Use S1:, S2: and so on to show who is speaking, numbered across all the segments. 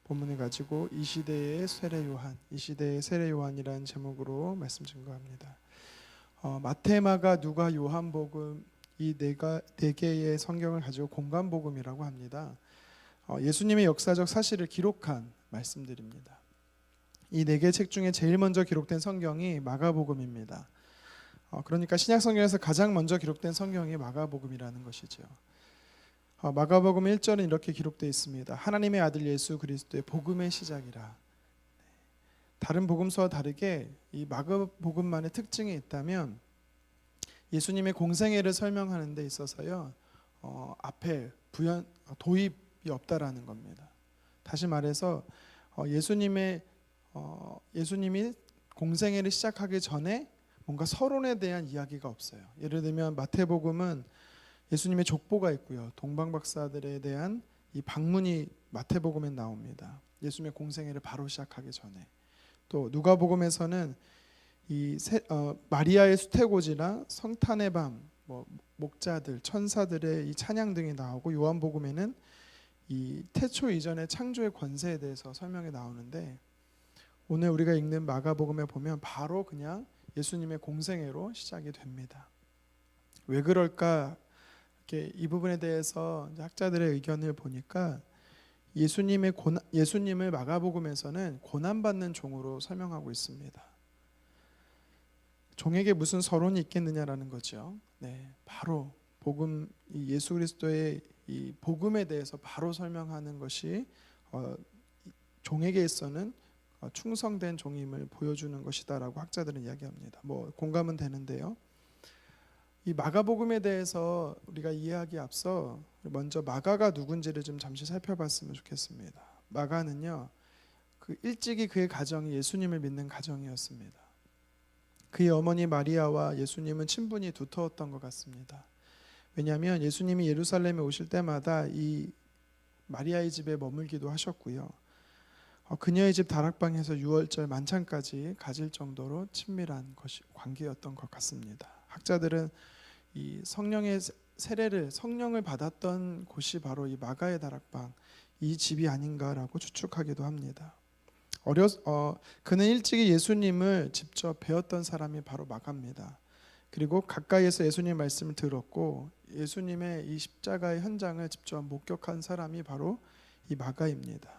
S1: 본문을 가지고 이 시대의 세례 요한, 이 시대의 세례 요한이라는 제목으로 말씀 증거합니다. 마태, 마가, 누가, 요한복음 이 네 개의 성경을 가지고 공간복음이라고 합니다. 예수님의 역사적 사실을 기록한 말씀들입니다. 이 네 개 책 중에 제일 먼저 기록된 성경이 마가복음입니다. 그러니까 신약 성경에서 가장 먼저 기록된 성경이 마가복음이라는 것이죠. 마가복음 1절은 이렇게 기록되어 있습니다. 하나님의 아들 예수 그리스도의 복음의 시작이라. 다른 복음서와 다르게 이 마가복음만의 특징이 있다면 예수님의 공생애를 설명하는 데 있어서요, 앞에 도입이 없다라는 겁니다. 다시 말해서 예수님이 공생애를 시작하기 전에 뭔가 서론에 대한 이야기가 없어요. 예를 들면 마태복음은 예수님의 족보가 있고요, 동방박사들에 대한 이 방문이 마태복음에 나옵니다. 예수님의 공생애를 바로 시작하기 전에. 또 누가복음에서는 마리아의 수태고지나 성탄의 밤, 목자들, 천사들의 이 찬양 등이 나오고, 요한복음에는 이 태초 이전의 창조의 권세에 대해서 설명이 나오는데, 오늘 우리가 읽는 마가복음에 보면 바로 그냥 예수님의 공생애로 시작이 됩니다. 왜 그럴까? 이렇게 이 부분에 대해서 학자들의 의견을 보니까 예수님을 마가복음에서는 고난받는 종으로 설명하고 있습니다. 종에게 무슨 서론이 있겠느냐라는 거죠. 바로 복음, 이 예수 그리스도의 이 복음에 대해서 바로 설명하는 것이 종에게 있어서는 충성된 종임을 보여주는 것이다라고 학자들은 이야기합니다. 공감은 되는데요. 이 마가복음에 대해서 우리가 이해하기 앞서 먼저 마가가 누군지를 좀 잠시 살펴봤으면 좋겠습니다. 마가는요, 일찍이 그의 가정이 예수님을 믿는 가정이었습니다. 그의 어머니 마리아와 예수님은 친분이 두터웠던 것 같습니다. 왜냐하면 예수님이 예루살렘에 오실 때마다 이 마리아의 집에 머물기도 하셨고요, 그녀의 집 다락방에서 유월절 만찬까지 가질 정도로 친밀한 관계였던 것 같습니다. 학자들은 이 성령의 세례를, 성령을 받았던 곳이 바로 이 마가의 다락방, 이 집이 아닌가라고 추측하기도 합니다. 그는 일찍이 예수님을 직접 배웠던 사람이 바로 마가입니다. 그리고 가까이에서 예수님의 말씀을 들었고 예수님의 이 십자가의 현장을 직접 목격한 사람이 바로 이 마가입니다.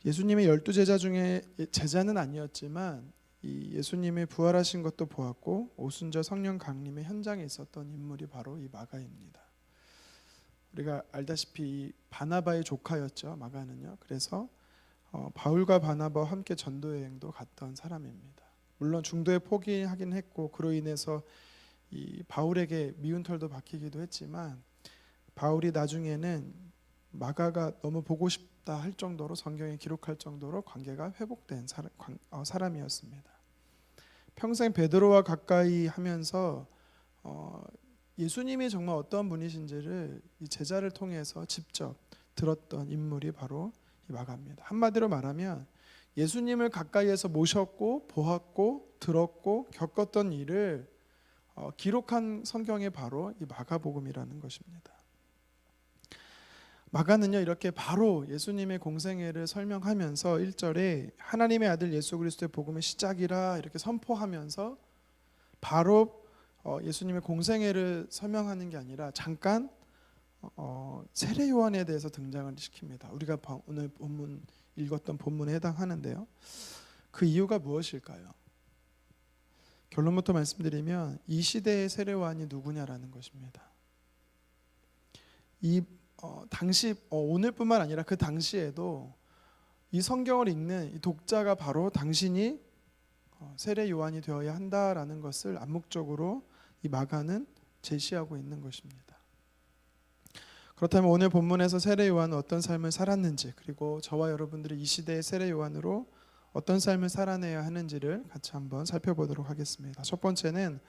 S1: 예수님의 12제자 중에 제자는 아니었지만 이 예수님이 부활하신 것도 보았고 오순절 성령 강림의 현장에 있었던 인물이 바로 이 마가입니다. 우리가 알다시피 이 바나바의 조카였죠, 마가는요. 그래서 바울과 바나바와 함께 전도 여행도 갔던 사람입니다. 물론 중도에 포기하긴 했고 그로 인해서 이 바울에게 미운 털도 박히기도 했지만, 바울이 나중에는 마가가 너무 보고 싶다 할 정도로, 성경에 기록할 정도로 관계가 회복된 사람이었습니다. 평생 베드로와 가까이 하면서 예수님이 정말 어떤 분이신지를 이 제자를 통해서 직접 들었던 인물이 바로 이 마가입니다. 한마디로 말하면 예수님을 가까이에서 모셨고 보았고 들었고 겪었던 일을 기록한 성경이 바로 이 마가복음이라는 것입니다. 마가는요, 이렇게 바로 예수님의 공생애를 설명하면서 1절에 하나님의 아들 예수 그리스도의 복음의 시작이라 이렇게 선포하면서 바로 예수님의 공생애를 설명하는 게 아니라 잠깐 세례 요한에 대해서 등장을 시킵니다. 우리가 오늘 본문 읽었던 본문에 해당하는데요. 그 이유가 무엇일까요? 결론부터 말씀드리면 이 시대의 세례 요한이 누구냐라는 것입니다. 당시 오늘뿐만 아니라 그 당시에도 이 성경을 읽는 이 독자가 바로 당신이 세례 요한이 되어야 한다라는 것을 암묵적으로 이 마가는 제시하고 있는 것입니다. 그렇다면 오늘 본문에서 세례 요한은 어떤 삶을 살았는지, 그리고 저와 여러분들이 이 시대의 세례 요한으로 어떤 삶을 살아내야 하는지를 같이 한번 살펴보도록 하겠습니다. 첫 번째는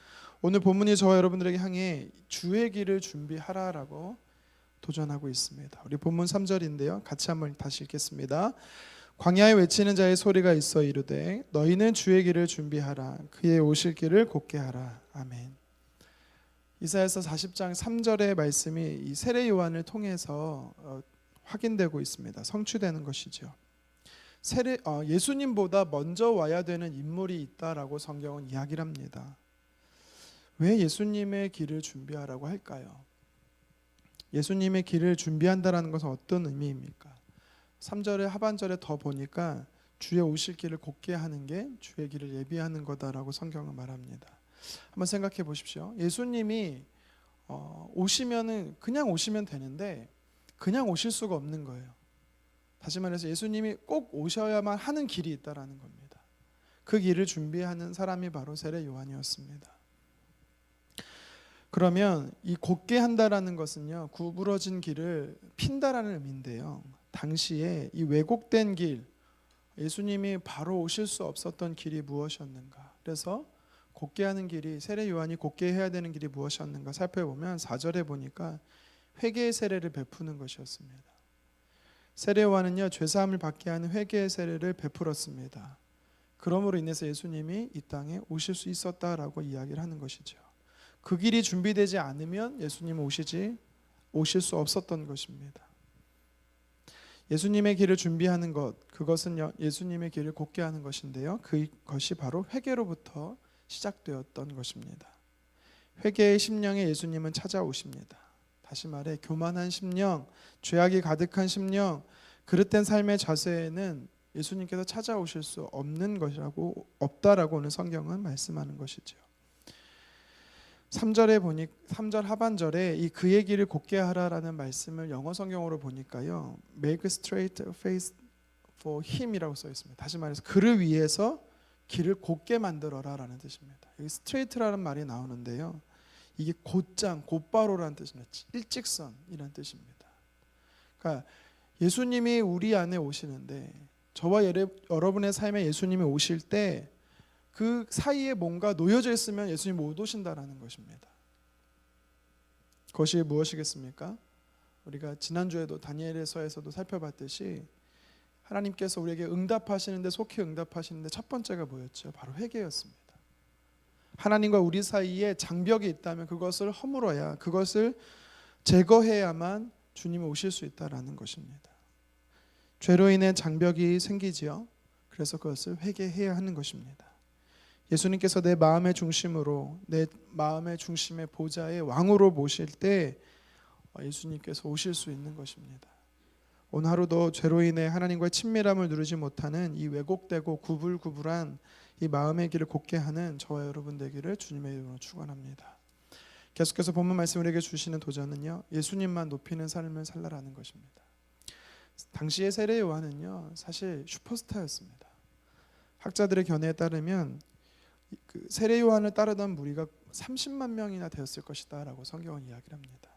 S1: 오늘 본문이 저와 여러분들에게 향해 주의 길을 준비하라라고 도전하고 있습니다. 우리 본문 3절인데요. 같이 한번 다시 읽겠습니다. 광야에 외치는 자의 소리가 있어 이르되 너희는 주의 길을 준비하라. 그의 오실 길을 곧게 하라. 아멘. 이사야서 40장 3절의 말씀이 이 세례 요한을 통해서 확인되고 있습니다. 성취되는 것이죠. 예수님보다 먼저 와야 되는 인물이 있다라고 성경은 이야기를 합니다. 왜 예수님의 길을 준비하라고 할까요? 예수님의 길을 준비한다라는 것은 어떤 의미입니까? 3절의 하반절에 더 보니까 주의 오실 길을 곧게 하는 게 주의 길을 예비하는 거다라고 성경은 말합니다. 한번 생각해 보십시오. 예수님이 오시면은 그냥 오시면 되는데 그냥 오실 수가 없는 거예요. 다시 말해서 예수님이 꼭 오셔야만 하는 길이 있다라는 겁니다. 그 길을 준비하는 사람이 바로 세례 요한이었습니다. 그러면 이 곧게 한다라는 것은요, 구부러진 길을 핀다라는 의미인데요. 당시에 이 왜곡된 길, 예수님이 바로 오실 수 없었던 길이 무엇이었는가? 그래서 곧게 하는 길이, 세례 요한이 곧게 해야 되는 길이 무엇이었는가 살펴보면 4절에 보니까 회개의 세례를 베푸는 것이었습니다. 세례 요한은요, 죄사함을 받게 하는 회개의 세례를 베풀었습니다. 그러므로 인해서 예수님이 이 땅에 오실 수 있었다라고 이야기를 하는 것이죠. 그 길이 준비되지 않으면 예수님은 오실 수 없었던 것입니다. 예수님의 길을 준비하는 것, 그것은 예수님의 길을 곧게 하는 것인데요. 그것이 바로 회개로부터 시작되었던 것입니다. 회개의 심령에 예수님은 찾아오십니다. 다시 말해 교만한 심령, 죄악이 가득한 심령, 그릇된 삶의 자세에는 예수님께서 찾아오실 수 없는 것이라고, 없다라고 오늘 성경은 말씀하는 것이죠. 3절 하반절에 이 그의 길을 곧게 하라라는 말씀을 영어 성경으로 보니까요, make straight face for him이라고 써 있습니다. 다시 말해서 그를 위해서 길을 곧게 만들어라라는 뜻입니다. 여기 straight라는 말이 나오는데요, 이게 곧장, 곧바로라는 뜻입니다. 일직선이라는 뜻입니다. 그러니까 예수님이 우리 안에 오시는데, 저와 여러분의 삶에 예수님이 오실 때 그 사이에 뭔가 놓여져 있으면 예수님 못 오신다라는 것입니다. 그것이 무엇이겠습니까? 우리가 지난주에도 다니엘서에서도 살펴봤듯이 하나님께서 우리에게 응답하시는데, 속히 응답하시는데 첫 번째가 뭐였죠? 바로 회개였습니다. 하나님과 우리 사이에 장벽이 있다면 그것을 허물어야, 그것을 제거해야만 주님이 오실 수 있다라는 것입니다. 죄로 인해 장벽이 생기지요. 그래서 그것을 회개해야 하는 것입니다. 예수님께서 내 마음의 중심으로, 내 마음의 중심의 보좌의 왕으로 모실 때 예수님께서 오실 수 있는 것입니다. 오늘 하루도 죄로 인해 하나님과의 친밀함을 누리지 못하는 이 왜곡되고 구불구불한 이 마음의 길을 곧게 하는 저와 여러분 되기를 주님의 이름으로 축원합니다. 계속해서 본문 말씀 우리에게 주시는 도전은요, 예수님만 높이는 삶을 살라라는 것입니다. 당시의 세례 요한은요, 사실 슈퍼스타였습니다. 학자들의 견해에 따르면 그 세례 요한을 따르던 무리가 30만 명이나 되었을 것이다라고 성경은 이야기를 합니다.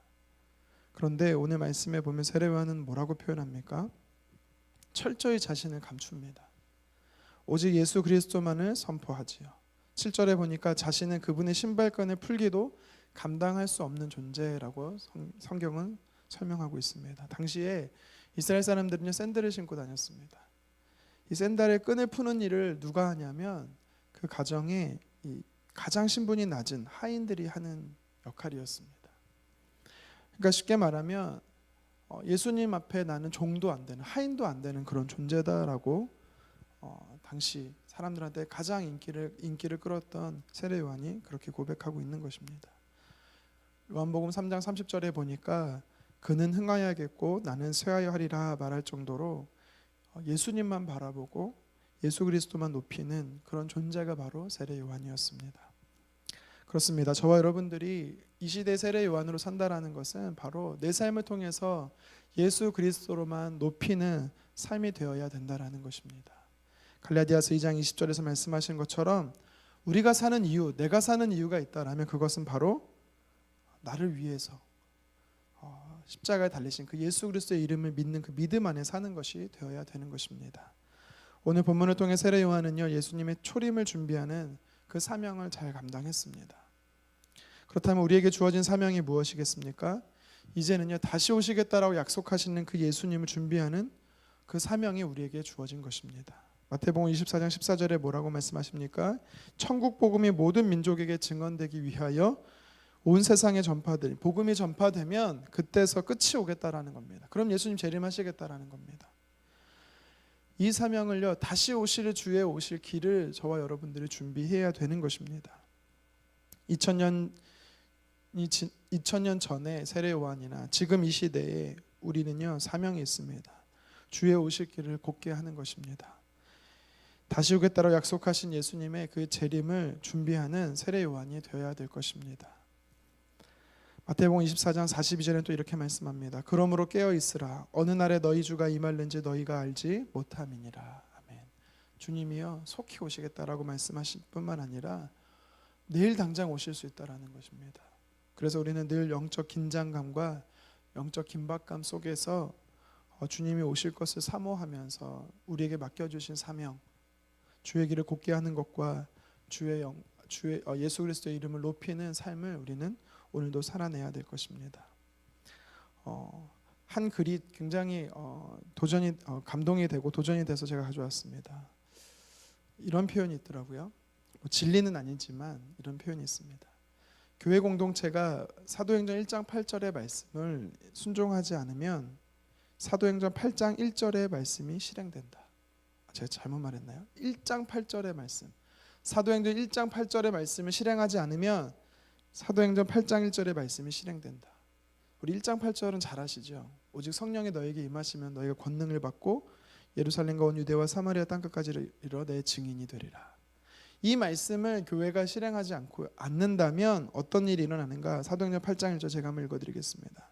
S1: 그런데 오늘 말씀에 보면 세례 요한은 뭐라고 표현합니까? 철저히 자신을 감춥니다. 오직 예수 그리스도만을 선포하지요. 7절에 보니까 자신은 그분의 신발끈을 풀기도 감당할 수 없는 존재라고 성경은 설명하고 있습니다. 당시에 이스라엘 사람들은요, 샌들을 신고 다녔습니다. 이 샌들의 끈을 푸는 일을 누가 하냐면 그 가정에 이 가장 신분이 낮은 하인들이 하는 역할이었습니다. 그러니까 쉽게 말하면 예수님 앞에 나는 종도 안 되는, 하인도 안 되는 그런 존재다라고 당시 사람들한테 가장 인기를 끌었던 세례 요한이 그렇게 고백하고 있는 것입니다. 요한복음 3장 30절에 보니까 그는 흥하여야겠고 나는 쇠하여 하리라 말할 정도로 예수님만 바라보고 예수 그리스도만 높이는 그런 존재가 바로 세례 요한이었습니다. 그렇습니다. 저와 여러분들이 이 시대 세례 요한으로 산다라는 것은 바로 내 삶을 통해서 예수 그리스도로만 높이는 삶이 되어야 된다라는 것입니다. 갈라디아서 2장 20절에서 말씀하신 것처럼 우리가 사는 이유, 내가 사는 이유가 있다라면 그것은 바로 나를 위해서 십자가에 달리신 그 예수 그리스도의 이름을 믿는 그 믿음 안에 사는 것이 되어야 되는 것입니다. 오늘 본문을 통해 세례 요한은요, 예수님의 초림을 준비하는 그 사명을 잘 감당했습니다. 그렇다면 우리에게 주어진 사명이 무엇이겠습니까? 이제는요, 다시 오시겠다라고 약속하시는 그 예수님을 준비하는 그 사명이 우리에게 주어진 것입니다. 마태복음 24장 14절에 뭐라고 말씀하십니까? 천국 복음이 모든 민족에게 증언되기 위하여 온 세상에 전파되리. 복음이 전파되면 그때서 끝이 오겠다라는 겁니다. 그럼 예수님 재림하시겠다라는 겁니다. 이 사명을요, 다시 오실 주의 오실 길을 저와 여러분들이 준비해야 되는 것입니다. 2000년 전에 세례 요한이나 지금 이 시대에 우리는요, 사명이 있습니다. 주의 오실 길을 곧게 하는 것입니다. 다시 오겠다고 약속하신 예수님의 그 재림을 준비하는 세례 요한이 되어야 될 것입니다. 마태복음 24장 42절에는 또 이렇게 말씀합니다. 그러므로 깨어 있으라. 어느 날에 너희 주가 임할는지 너희가 알지 못함이니라. 아멘. 주님이요, 속히 오시겠다라고 말씀하실 뿐만 아니라 내일 당장 오실 수 있다라는 것입니다. 그래서 우리는 늘 영적 긴장감과 영적 긴박감 속에서 주님이 오실 것을 사모하면서 우리에게 맡겨주신 사명, 주의 길을 곧게 하는 것과 주의 예수 그리스도의 이름을 높이는 삶을 우리는 오늘도 살아내야 될 것입니다. 한 글이 굉장히 감동이 되고 도전이 돼서 제가 가져왔습니다. 이런 표현이 있더라고요. 진리는 아니지만 이런 표현이 있습니다. 교회 공동체가 사도행전 1장 8절의 말씀을 순종하지 않으면 사도행전 8장 1절의 말씀이 실행된다. 제가 잘못 말했나요? 1장 8절의 말씀, 사도행전 1장 8절의 말씀을 실행하지 않으면 사도행전 8장 1절의 말씀이 실행된다. 우리 1장 8절은 잘 아시죠? 오직 성령이 너에게 임하시면 너희가 권능을 받고 예루살렘과 온 유대와 사마리아 땅끝까지 이르러 내 증인이 되리라. 이 말씀을 교회가 실행하지 않는다면 어떤 일이 일어나는가? 사도행전 8장 1절 제가 한번 읽어드리겠습니다.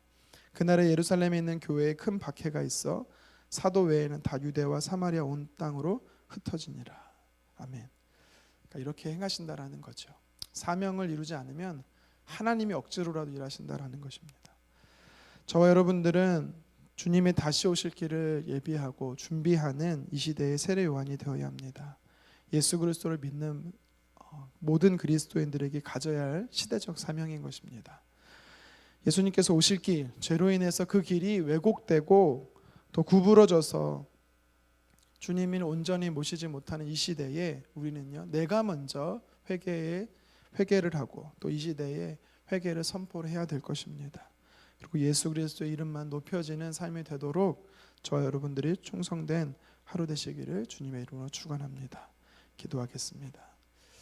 S1: 그날에 예루살렘에 있는 교회에 큰 박해가 있어 사도 외에는 다 유대와 사마리아 온 땅으로 흩어지니라. 아멘. 그러니까 이렇게 행하신다라는 거죠. 사명을 이루지 않으면 하나님이 억지로라도 일하신다라는 것입니다. 저와 여러분들은 주님의 다시 오실 길을 예비하고 준비하는 이 시대의 세례 요한이 되어야 합니다. 예수 그리스도를 믿는 모든 그리스도인들에게 가져야 할 시대적 사명인 것입니다. 예수님께서 오실 길, 죄로 인해서 그 길이 왜곡되고 또 구부러져서 주님을 온전히 모시지 못하는 이 시대에 우리는요, 내가 먼저 회개를 하고 또 이 시대에 회개를 선포를 해야 될 것입니다. 그리고 예수 그리스도의 이름만 높여지는 삶이 되도록 저와 여러분들이 충성된 하루 되시기를 주님의 이름으로 축원합니다. 기도하겠습니다.